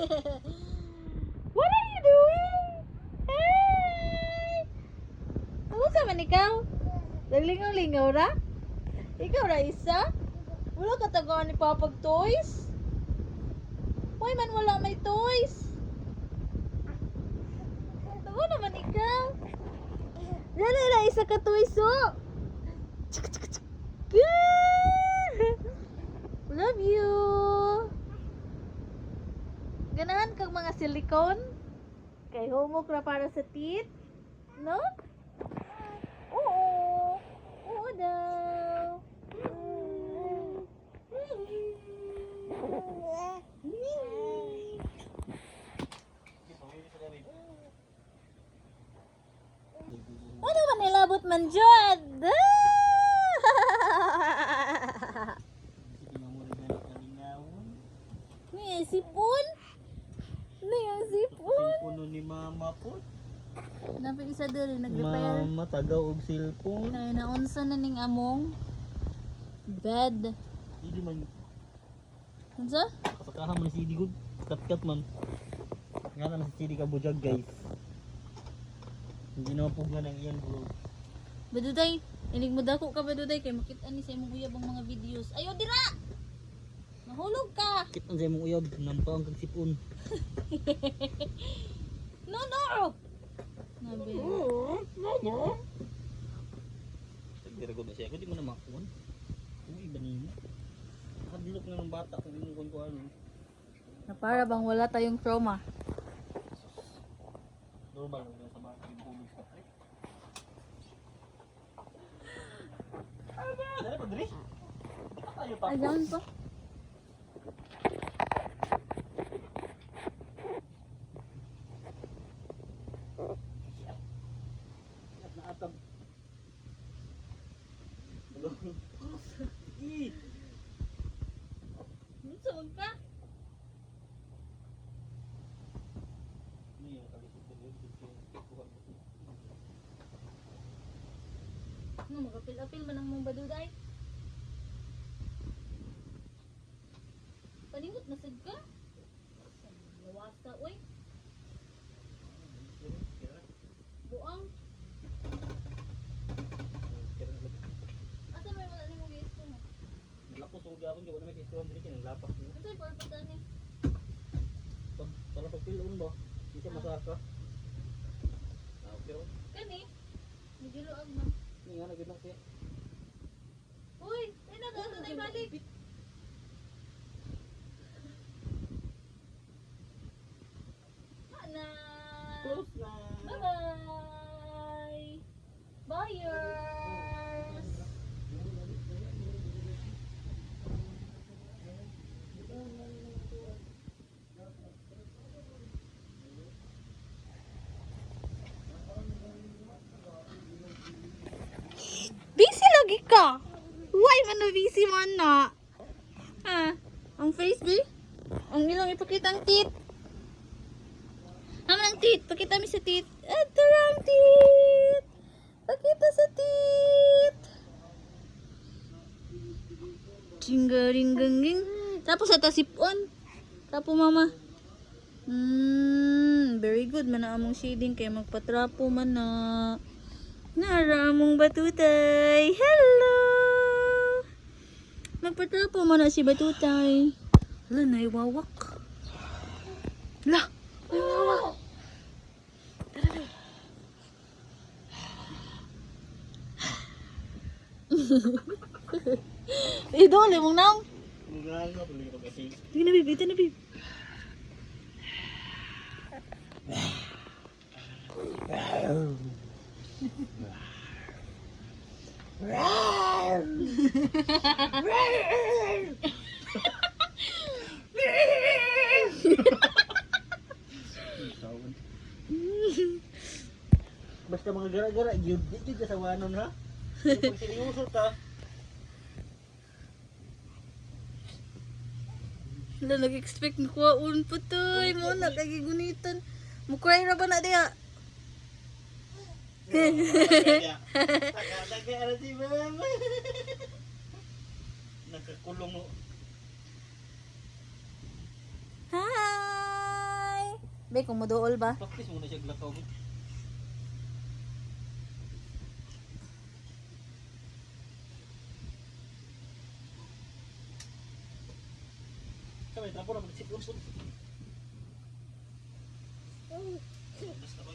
What are you doing? Hey! Ano sa man ikaw? Naglingaw-lingaw ra? Ikaw ra isa? Wala ka tagaan ni Papag toys? Why man wala may toys? Tago naman ikaw. Dali ra isa ka toys oh. Love you. Ganahan kang mga silikon? Kay homework ra para sa teeth? No? Oo. Oo daw. Ano man nilabot man dyan? May sipon? Ano yung sipon? Puno ni mama po. Napag isa dali, nag-repair. Mama, tagaw og cellphone. Kaya naunsa na ning among bed. Hindi man. Unsa? Kasakahan man si CD good. Kat-kat man. Nga na si CD ka bujag guys. Hindi naman po ng iyan bro. Baduday, inig mo dako ka baduday kay makita ni sa imong uyab ang mga videos. Ayo dira. Mahulog ka. Kit ang sa imong uyab, nampaong kag sipon. No. Nabi. No. Dira ko ba siya? Di mo na makuha. Uy, iba nimo. Kadlok na ng bata kung imong ko ano. Na para bang wala tayong trauma. Normal lang sa bata yung pulis ka. Dali pa dali. Di pa tayo tapos. Ayan pa. Naatab. Saan ka? Ano, magapil-apil man ang mong baduday? Paningot na sad ka? Lawasa, uy. Buang. Asa may wala ni mo gusto mo? Lapos ang gawin ko na may kistuhan dili kay lapas mo. Asa yung purpose ni? Para pagpilon ba? Di siya masaka. Pero Kani? Medyo luag na. ni nga nagid lang siya. Uy! Ay na, gato tayo balik! Ana! Close na. Bye-bye! Buyers! Busy lagi ka! Why man na busy man na? Ha? Ang face be? Ang ilang ipakita ang teeth. Naman ang teeth. Pakita mi sa teeth. Ito ang teeth. Pakita sa teeth. Chingaringganging. Tapos ata sipon. Trapo mama. Very good. Mana among shading kay magpatrapo man na. Nara among batutay. Hello. Magpatrapo man na si batutay. Hala, naiwawak. Hala. Naiwawak. Idol, mong nang. Mugal na tuloy ko kasi. Ito na, babe. Ito na, babe. Basta mga gara-gara, yun dito sa wanon ha. Pag seryoso ta. Wala, nag-expect na kuwaon po to. Mo na, kay gunitan. Mukray na ba na diya? Taga-taga si mama. Nakakulong mo. Hi! Be, kung muduol ba? Practice muna siya glakaw. Sabay, trapo na mag-sipon po. Basta ba?